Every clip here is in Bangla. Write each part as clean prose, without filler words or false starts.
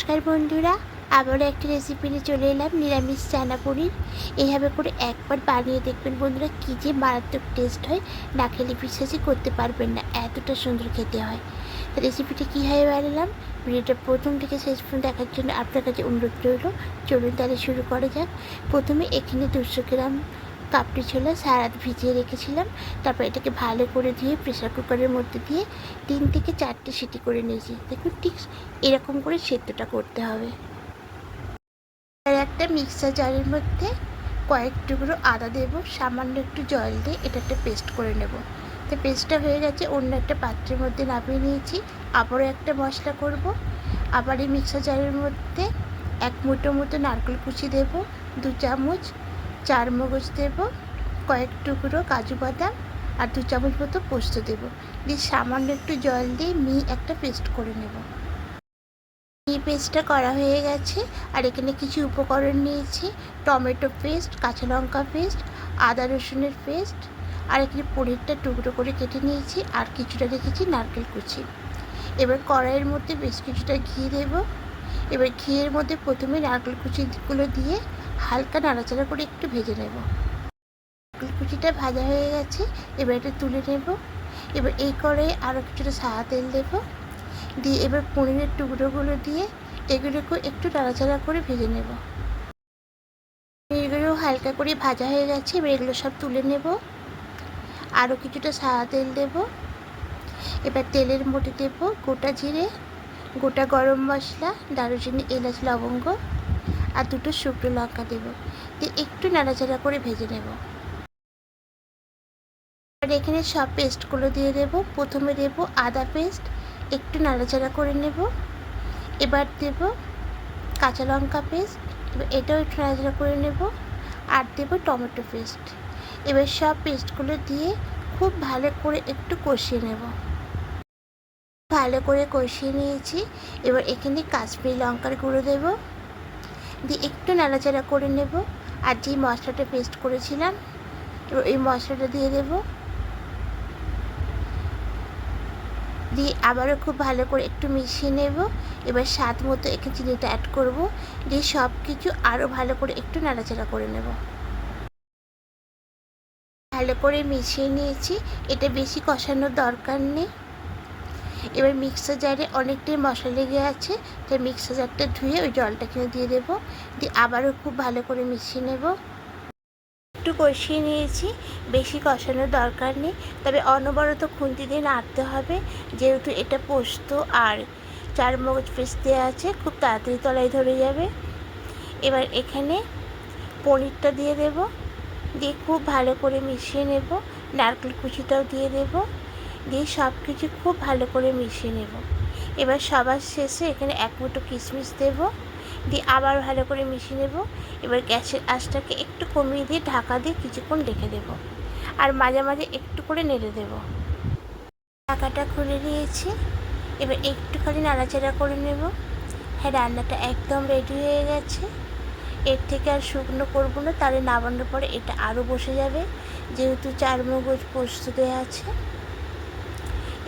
নমস্কার বন্ধুরা, আবারও একটা রেসিপি নিয়ে চলে এলাম নিরামিষ চানা পনির। এইভাবে করে একবার বানিয়ে দেখবেন বন্ধুরা, কী যে মারাত্মক টেস্ট হয়, না খেলে বিশ্বাসই করতে পারবেন না, এতটা সুন্দর খেতে হয়। রেসিপিটা কীভাবে বানালাম, ভিডিওটা প্রথম থেকে শেষ পর্যন্ত দেখার জন্য আপনার কাছে অনুরোধ রইল। চলুন তাহলে শুরু করা যাক। প্রথমে এখানে 200 গ্রাম কাপড়ি ছোলা সারা রাত ভিজিয়ে রেখেছিলাম। তারপর এটাকে ভালো করে ধুয়ে প্রেসার কুকারের মধ্যে দিয়ে 3 থেকে 4টে সিটি করে নিয়েছি। দেখুন ঠিক এরকম করে সেদ্ধটা করতে হবে। আর একটা মিক্সার জারের মধ্যে কয়েক টুকরো আদা দেব, সামান্য একটু জল দিয়ে এটা একটা পেস্ট করে নেব। তো পেস্টটা হয়ে গেছে, অন্য একটা পাত্রের মধ্যে নামিয়ে নিয়েছি। আবারও একটা মশলা করব। আবার এই মিক্সার জারের মধ্যে 1 মুঠো মতো নারকেল কুচি দেব, 2 চামচ চারমগজ দেব, কয়েক টুকরো কাজু বাদাম আর 2 চামচ মতো পোস্ত দেব। দিয়ে সামান্য একটু জল দিয়ে একটা পেস্ট করে নেব। এই পেস্টটা করা হয়ে গেছে। আর এখানে কিছু উপকরণ নিয়েছি: টমেটো পেস্ট, কাঁচা লঙ্কা পেস্ট, আদা রসুনের পেস্ট, আর এখানে পনিরটা টুকরো করে কেটে নিয়েছি, আর কিছুটা রেখেছি নারকেল কুচি। এবার কড়াইয়ের মধ্যে বেশ কিছুটা ঘি দেব। এবার ঘিয়ের মধ্যে প্রথমে নারকেল কুচিগুলো দিয়ে হালকা নাড়াচাড়া করে একটু ভেজে নেব। নারকেল কুচিটা ভাজা হয়ে গেছে, এবার এটা তুলে নেব। এবার এই কড়াইয়ে আরও কিছুটা সাদা তেল দেব, দিয়ে এবার পনিরের টুকরোগুলো দিয়ে এগুলোকে একটু নাড়াচাড়া করে ভেজে নেব। পনিরগুলো হালকা করে ভাজা হয়ে গেছে, এবার এগুলো সব তুলে নেব। আরও কিছুটা সাদা তেল দেব। এবার তেলের মধ্যে দেব গোটা জিরে, গোটা গরম মশলা, দারুচিনি, এলাচ, লবঙ্গ আর 2টো শুকনো লঙ্কা দেব, দিয়ে একটু নাড়াচাড়া করে ভেজে নেব। আর এখানে সব পেস্টগুলো দিয়ে দেব। প্রথমে দেব আদা পেস্ট, একটু নাড়াচাড়া করে নেব। এবার দেব কাঁচা লঙ্কা পেস্ট, এবার এটাও একটু নাড়াচাড়া করে নেব। আর দেব টমেটো পেস্ট। এবার সব পেস্টগুলো দিয়ে খুব ভালো করে একটু কষিয়ে নেব। ভালো করে কষিয়ে নিয়েছি। এবার এখানে কাশ্মীরি লঙ্কার গুঁড়ো দেব, দিয়ে একটু নাড়াচাড়া করে নেব। আর যেই মশলাটা পেস্ট করেছিলাম, এবার এই মশলাটা দিয়ে দেব, দিয়ে আবারও খুব ভালো করে একটু মিশিয়ে নেব। এবার স্বাদ মতো এখানে চিনিটা অ্যাড করব, দিয়ে সব কিছু আরও ভালো করে একটু নাড়াচাড়া করে নেব। ভালো করে মিশিয়ে নিয়েছি, এটা বেশি কষানোর দরকার নেই। এবার মিক্সার জারে অনেকটাই মশলা লেগে আছে, তাই মিক্সার জারটা ধুয়ে ওই জলটা কিনে দিয়ে দেবো, দিয়ে আবারও খুব ভালো করে মিশিয়ে নেব। একটু কষিয়ে নিয়েছি, বেশি কষানোর দরকার নেই, তবে অনবরত খুন্তি দিয়ে নাড়তে হবে, যেহেতু এটা পোস্ত আর চারমগজ পেস্ট দেওয়া আছে, খুব তাড়াতাড়ি তলায় ধরে যাবে। এবার এখানে পনিরটা দিয়ে দেব, দিয়ে খুব ভালো করে মিশিয়ে নেব। নারকেল কুচিটাও দিয়ে দেব, দিয়ে সব কিছু খুব ভালো করে মিশিয়ে নেব। এবার সবার শেষে এখানে 1 মুঠো কিশমিশ দেব, দিয়ে আবার ভালো করে মিশিয়ে নেব। এবার গ্যাসের আঁচটাকে একটু কমিয়ে দিয়ে ঢাকা দিয়ে কিছুক্ষণ রেখে দেব, আর মাঝে মাঝে একটু করে নেড়ে দেব। ঢাকাটা খুলে নিয়েছি, এবার একটুখানি নাড়াচাড়া করে নেব। হ্যাঁ, রান্নাটা একদম রেডি হয়ে গেছে। এর থেকে আর শুকনো করবো না, তাহলে নামানোর পরে এটা আরও বসে যাবে, যেহেতু চারমগজ পোস্ত দেওয়া আছে।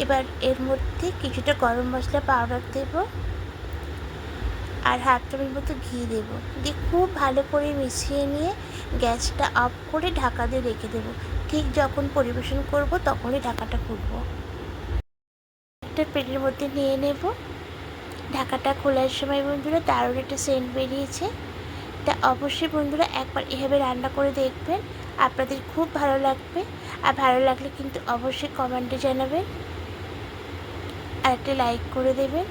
এবার এর মধ্যে কিছুটা গরম মশলা পাউডার দেব, আর 1/2 চামচ মতো ঘি দেব, দিয়ে খুব ভালো করে মিশিয়ে নিয়ে গ্যাসটা অফ করে ঢাকা দিয়ে রেখে দেব। ঠিক যখন পরিবেশন করব তখনই ঢাকাটা খুলব। একটা প্লেটের মধ্যে নিয়ে নেব। ঢাকাটা খোলার সময় বন্ধুরা দারুণ একটা সেন্ট বেরিয়েছে। তা অবশ্যই বন্ধুরা একবার এভাবে রান্না করে দেখবেন, আপনাদের খুব ভালো লাগবে। আর ভালো লাগলে কিন্তু অবশ্যই কমেন্টে জানাবেন, আর একটা লাইক করে দেবেন।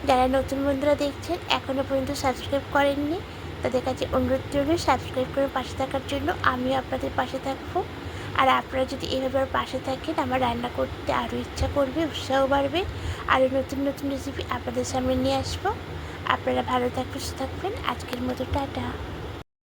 যারা নতুন বন্ধুরা দেখছেন এখনও পর্যন্ত সাবস্ক্রাইব করেননি, তাদের কাছে অনুরোধ রইল সাবস্ক্রাইব করে পাশে থাকার জন্য। আমিও আপনাদের পাশে থাকবো। আর আপনারা যদি এভাবে আর পাশে থাকেন, আমার রান্না করতে আরও ইচ্ছা করবে, উৎসাহ বাড়বে, আরও নতুন নতুন রেসিপি আপনাদের সামনে নিয়ে আসবো। আপনারা ভালো থাকবেন, সুস্থ থাকবেন। আজকের মতো টাটা।